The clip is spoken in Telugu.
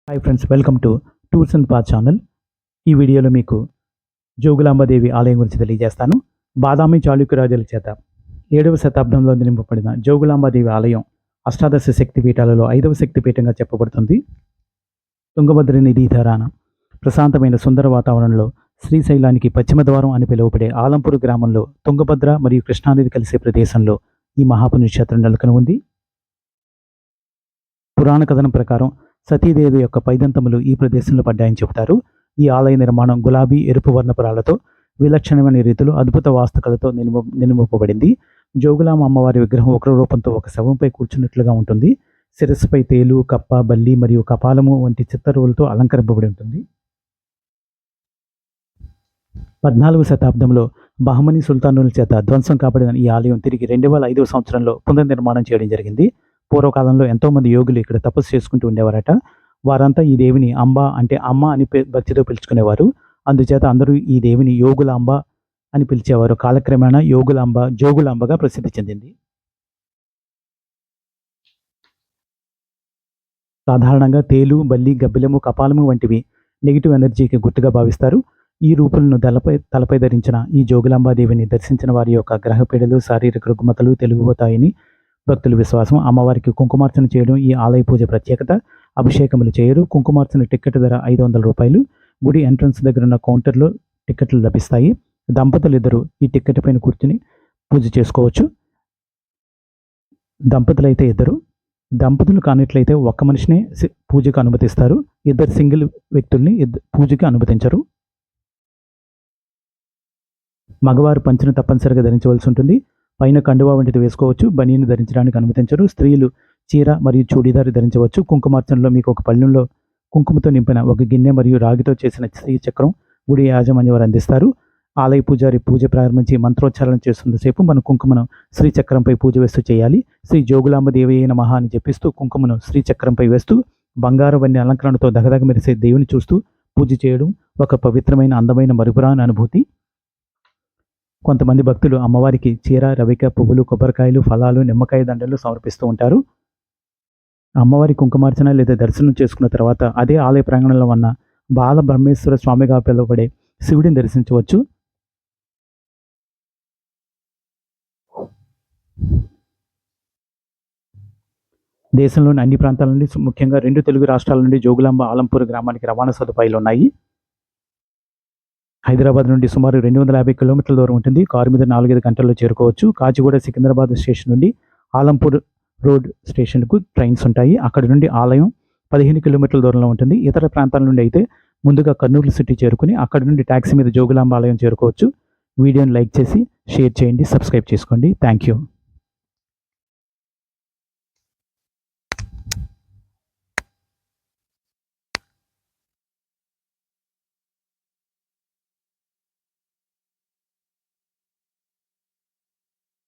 Hi friends, welcome to tours and path channel. ఈ వీడియోలో మీకు జోగులాంబదేవి ఆలయం గురించి తెలియజేస్తాను. బాదామి చాళుక్య రాజుల చేత 7వ శతాబ్దంలో నిర్మింపబడిన జోగులాంబదేవి ఆలయం అష్టాదశ శక్తిపీఠాలలో 5వ శక్తిపీఠంగా చెప్పబడుతుంది. తుంగభద్ర నదీ తీరాన ప్రశాంతమైన సుందర వాతావరణంలో శ్రీశైలానికి పశ్చిమ ద్వారం అని పిలువబడే ఆలంపూర్ గ్రామంలో తుంగభద్ర మరియు కృష్ణానది కలిసే ప్రదేశంలో ఈ మహాపుణ్యక్షేత్రం నెలకొని ఉంది. పురాణ కథనం ప్రకారం సతీదేవి యొక్క పైదంతములు ఈ ప్రదేశంలో పడ్డాయని చెబుతారు. ఈ ఆలయ నిర్మాణం గులాబీ ఎరుపు వర్ణపురాలతో విలక్షణమైన రీతిలో అద్భుత వాస్తుకలతో నిర్మింపబడింది. జోగులాంబ అమ్మవారి విగ్రహం ఉగ్ర రూపంతో ఒక శవంపై కూర్చున్నట్లుగా ఉంటుంది. శిరస్సుపై తేలు, కప్ప, బల్లి మరియు కపాలము వంటి చిత్తరువులతో అలంకరింపబడి ఉంటుంది. 14వ శతాబ్దంలో బహమనీ సుల్తానుల చేత ధ్వంసం కాబడిన ఈ ఆలయం తిరిగి 2005వ సంవత్సరంలో పునర్నిర్మాణం చేయడం జరిగింది. పూర్వకాలంలో ఎంతోమంది యోగులు ఇక్కడ తపస్సు చేసుకుంటూ ఉండేవారట. వారంతా ఈ దేవిని అంబ అంటే అమ్మ అని భక్తితో పిలుచుకునేవారు. అందుచేత అందరూ ఈ దేవిని యోగులాంబ అని పిలిచేవారు. కాలక్రమేణా యోగులాంబ జోగులాంబగా ప్రసిద్ధి చెందింది. సాధారణంగా తేలు, బల్లి, గబ్బిలము, కపాలము వంటివి నెగిటివ్ ఎనర్జీకి గుర్తుగా భావిస్తారు. ఈ రూపులను తలపై ధరించిన ఈ జోగులాంబాదేవిని దర్శించిన వారి యొక్క గ్రహపీడలు, శారీరక రుగ్మతలు తెలుగుపోతాయని భక్తుల విశ్వాసం. అమ్మవారికి కుంకుమార్చన చేయడం ఈ ఆలయ పూజ ప్రత్యేకత. అభిషేకములు చేయరు. కుంకుమార్చన టికెట్ ధర 500 రూపాయలు. గుడి ఎంట్రన్స్ దగ్గర ఉన్న కౌంటర్లో టికెట్లు లభిస్తాయి. దంపతులు ఇద్దరు ఈ టికెట్ పైన కూర్చుని పూజ చేసుకోవచ్చు. దంపతులైతే ఇద్దరు, దంపతులు కానిట్లయితే ఒక్క మనిషినే పూజకు అనుమతిస్తారు. ఇద్దరు సింగిల్ వ్యక్తుల్ని పూజకి అనుమతించరు. మగవారు పంచెను తప్పనిసరిగా ధరించవలసి ఉంటుంది. పైన కండువా వంటిది వేసుకోవచ్చు. బనీని ధరించడానికి అనుమతించరు. స్త్రీలు చీర మరియు చూడీదారు ధరించవచ్చు. కుంకుమార్చనలో మీకు ఒక పళ్ళెంలో కుంకుమతో నింపిన ఒక గిన్నె మరియు రాగితో చేసిన శ్రీచక్రం గుడి యాజమాన్యం వారు అందిస్తారు. ఆలయ పూజారి పూజ ప్రారంభించి మంత్రోచ్చారణ చేస్తున్నంతసేపు మన కుంకుమను శ్రీచక్రంపై పూజ వేస్తూ చేయాలి. శ్రీ జోగులాంబ దేవి అయిన మహా అని చెప్పిస్తూ కుంకుమను శ్రీచక్రంపై వేస్తూ బంగారు వన్య అలంకరణతో దగదగ మెరిసే దేవుని చూస్తూ పూజ చేయడం ఒక పవిత్రమైన అందమైన మరుపురాని అనుభూతి. కొంతమంది భక్తులు అమ్మవారికి చీర, రవిక, పువ్వులు, కొబ్బరికాయలు, ఫలాలు, నిమ్మకాయ దండలు సమర్పిస్తూ ఉంటారు. అమ్మవారి కుంకుమార్చన లేదా దర్శనం చేసుకున్న తర్వాత అదే ఆలయ ప్రాంగణంలో ఉన్న బాల బ్రహ్మేశ్వర స్వామిగా పిలువబడే శివుడిని దర్శించవచ్చు. దేశంలోని అన్ని ప్రాంతాల నుండి, ముఖ్యంగా 2 తెలుగు రాష్ట్రాల నుండి జోగులాంబ ఆలంపూర్ గ్రామానికి రవాణా సదుపాయాలు ఉన్నాయి. హైదరాబాద్ నుండి సుమారు 250 కిలోమీటర్ల దూరం ఉంటుంది. కారు మీద 4-5 గంటల్లో చేరుకోవచ్చు. కాచిగూడ సికింద్రాబాద్ స్టేషన్ నుండి ఆలంపూర్ రోడ్ స్టేషన్కు ట్రైన్స్ ఉంటాయి. అక్కడి నుండి ఆలయం 15 కిలోమీటర్ల దూరంలో ఉంటుంది. ఇతర ప్రాంతాల నుండి అయితే ముందుగా కర్నూలు సిటీ చేరుకుని అక్కడి నుండి ట్యాక్సీ మీద జోగులాంబ ఆలయం చేరుకోవచ్చు. వీడియోని లైక్ చేసి షేర్ చేయండి, సబ్స్క్రైబ్ చేసుకోండి. Thank you.